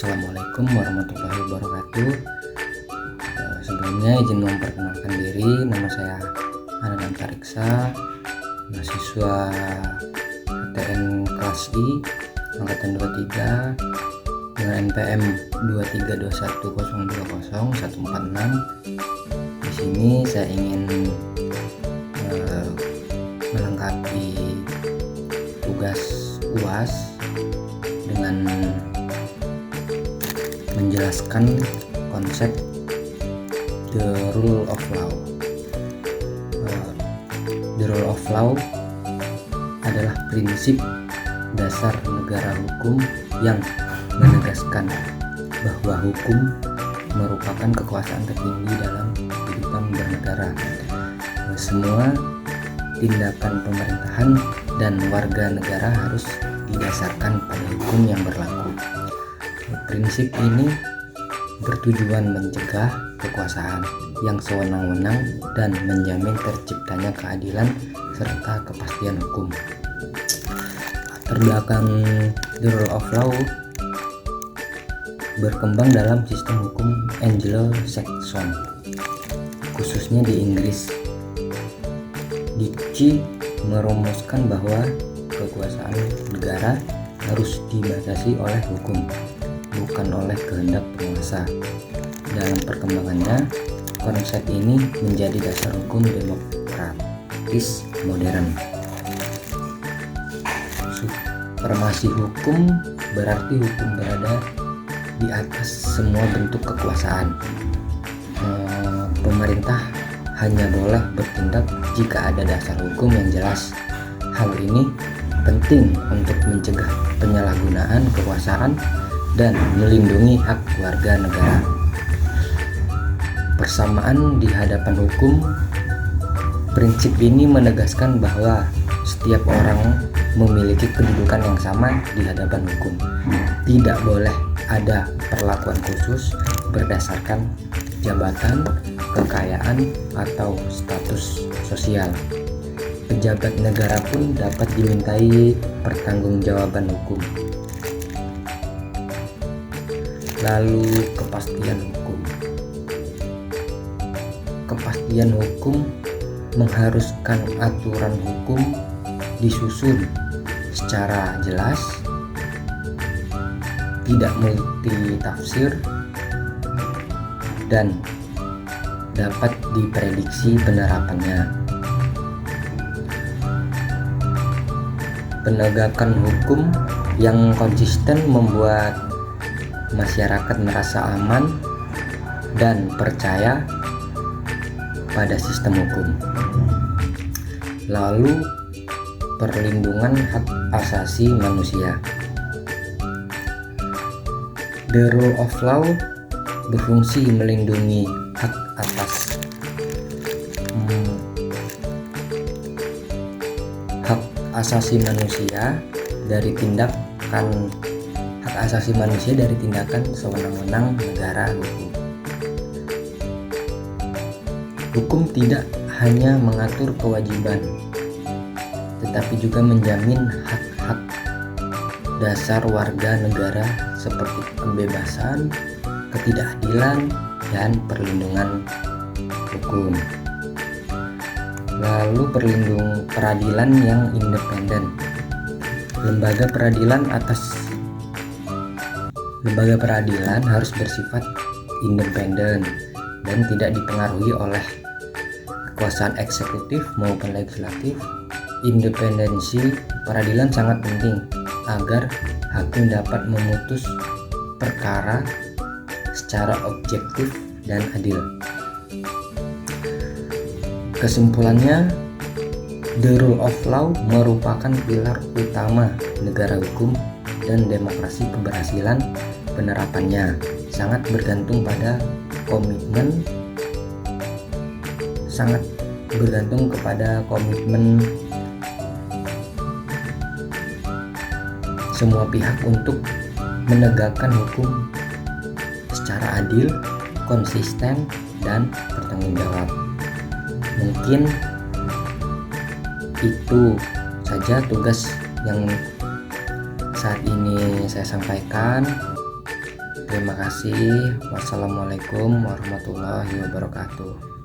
Assalamualaikum warahmatullahi wabarakatuh. Sebelumnya izin memperkenalkan diri, nama saya Anan Antariksa, mahasiswa HTN kelas I angkatan 23 dengan NPM 23210200146. Di sini saya ingin melengkapi tugas UAS dengan menjelaskan konsep the rule of law. The rule of law adalah prinsip dasar negara hukum yang menegaskan bahwa hukum merupakan kekuasaan tertinggi dalam kehidupan bernegara. Semua tindakan pemerintahan dan warga negara harus didasarkan pada hukum yang berlaku. Prinsip ini bertujuan mencegah kekuasaan yang sewenang-wenang dan menjamin terciptanya keadilan serta kepastian hukum. Latar belakang the rule of law berkembang dalam sistem hukum Anglo-Saxon, khususnya di Inggris. Dickie merumuskan bahwa kekuasaan negara harus dibatasi oleh hukum, bukan oleh kehendak penguasa. Dalam perkembangannya, konsep ini menjadi dasar hukum demokratis modern. Supremasi hukum berarti hukum berada di atas semua bentuk kekuasaan. Pemerintah hanya boleh bertindak jika ada dasar hukum yang jelas. Hal ini penting untuk mencegah penyalahgunaan kekuasaan dan melindungi hak warga negara. Persamaan di hadapan hukum. Prinsip ini menegaskan bahwa setiap orang memiliki kedudukan yang sama di hadapan hukum. Tidak boleh ada perlakuan khusus berdasarkan jabatan, kekayaan, atau status sosial. Pejabat negara pun dapat dimintai pertanggungjawaban hukum. Lalu kepastian hukum. Kepastian hukum mengharuskan aturan hukum disusun secara jelas, tidak multitafsir, dan dapat diprediksi penerapannya. Penegakan hukum yang konsisten membuat masyarakat merasa aman dan percaya pada sistem hukum. Lalu perlindungan hak asasi manusia. The rule of law berfungsi melindungi hak asasi manusia dari tindakan sewenang-wenang negara hukum. Hukum tidak hanya mengatur kewajiban, tetapi juga menjamin hak-hak dasar warga negara seperti kebebasan, ketidakadilan, dan perlindungan hukum. Lalu peradilan yang independen. Lembaga peradilan harus bersifat independen dan tidak dipengaruhi oleh kekuasaan eksekutif maupun legislatif. Independensi peradilan sangat penting agar hakim dapat memutus perkara secara objektif dan adil. Kesimpulannya, the rule of law merupakan pilar utama negara hukum dan demokrasi. Keberhasilan penerapannya sangat bergantung kepada komitmen semua pihak untuk menegakkan hukum secara adil, konsisten, dan bertanggung jawab. Mungkin itu saja tugas yang saat ini saya sampaikan. Terima kasih. Wassalamualaikum warahmatullahi wabarakatuh.